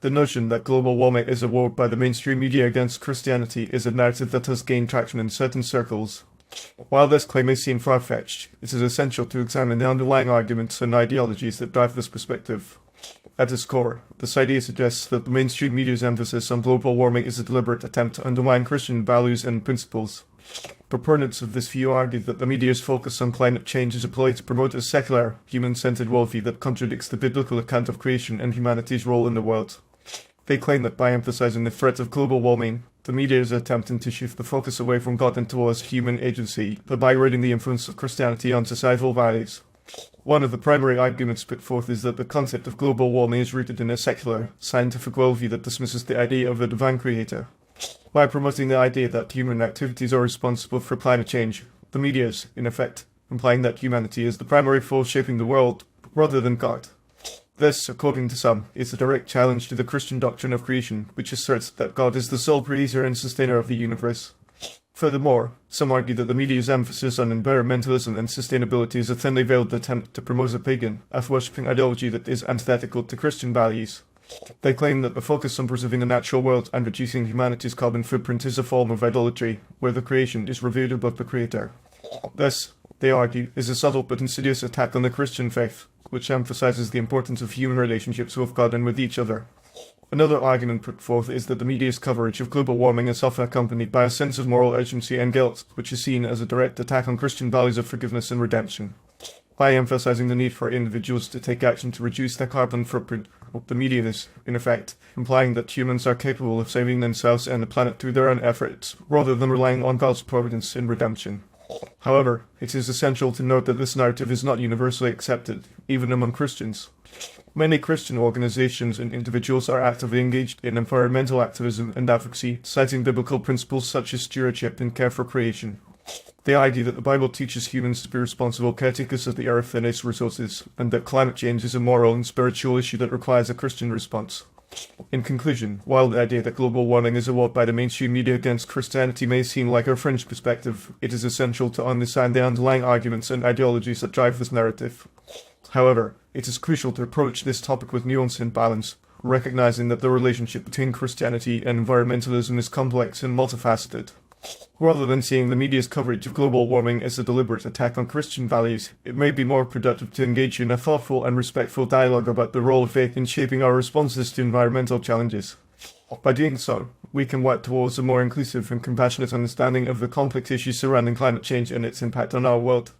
The notion that global warming is a war by the mainstream media against Christianity is a narrative that has gained traction in certain circles. While this claim may seem far-fetched, it is essential to examine the underlying arguments and ideologies that drive this perspective. At its core, this idea suggests that the mainstream media's emphasis on global warming is a deliberate attempt to undermine Christian values and principles. Proponents of this view argue that the media's focus on climate change is a ploy to promote a secular, human-centered worldview that contradicts the biblical account of creation and humanity's role in the world. They claim that by emphasizing the threat of global warming, the media is attempting to shift the focus away from God and towards human agency, thereby eroding the influence of Christianity on societal values. One of the primary arguments put forth is that the concept of global warming is rooted in a secular, scientific worldview that dismisses the idea of a divine creator. By promoting the idea that human activities are responsible for climate change, the media is, in effect, implying that humanity is the primary force shaping the world, rather than God. This, according to some, is a direct challenge to the Christian doctrine of creation, which asserts that God is the sole creator and sustainer of the universe. Furthermore, some argue that the media's emphasis on environmentalism and sustainability is a thinly veiled attempt to promote a pagan, earth-worshipping ideology that is antithetical to Christian values. They claim that the focus on preserving the natural world and reducing humanity's carbon footprint is a form of idolatry, where the creation is revered above the creator. This, they argue, is a subtle but insidious attack on the Christian faith, which emphasizes the importance of human relationships with God and with each other. Another argument put forth is that the media's coverage of global warming is often accompanied by a sense of moral urgency and guilt, which is seen as a direct attack on Christian values of forgiveness and redemption. By emphasizing the need for individuals to take action to reduce their carbon footprint, the media is, in effect, implying that humans are capable of saving themselves and the planet through their own efforts, rather than relying on God's providence in redemption. However, it is essential to note that this narrative is not universally accepted, even among Christians. Many Christian organizations and individuals are actively engaged in environmental activism and advocacy, citing biblical principles such as stewardship and care for creation. They argue that the Bible teaches humans to be responsible caretakers of the earth and its resources, and that climate change is a moral and spiritual issue that requires a Christian response. In conclusion, while the idea that global warming is a war by the mainstream media against Christianity may seem like a fringe perspective, it is essential to understand the underlying arguments and ideologies that drive this narrative. However, it is crucial to approach this topic with nuance and balance, recognizing that the relationship between Christianity and environmentalism is complex and multifaceted. Rather than seeing the media's coverage of global warming as a deliberate attack on Christian values, it may be more productive to engage in a thoughtful and respectful dialogue about the role of faith in shaping our responses to environmental challenges. By doing so, we can work towards a more inclusive and compassionate understanding of the complex issues surrounding climate change and its impact on our world.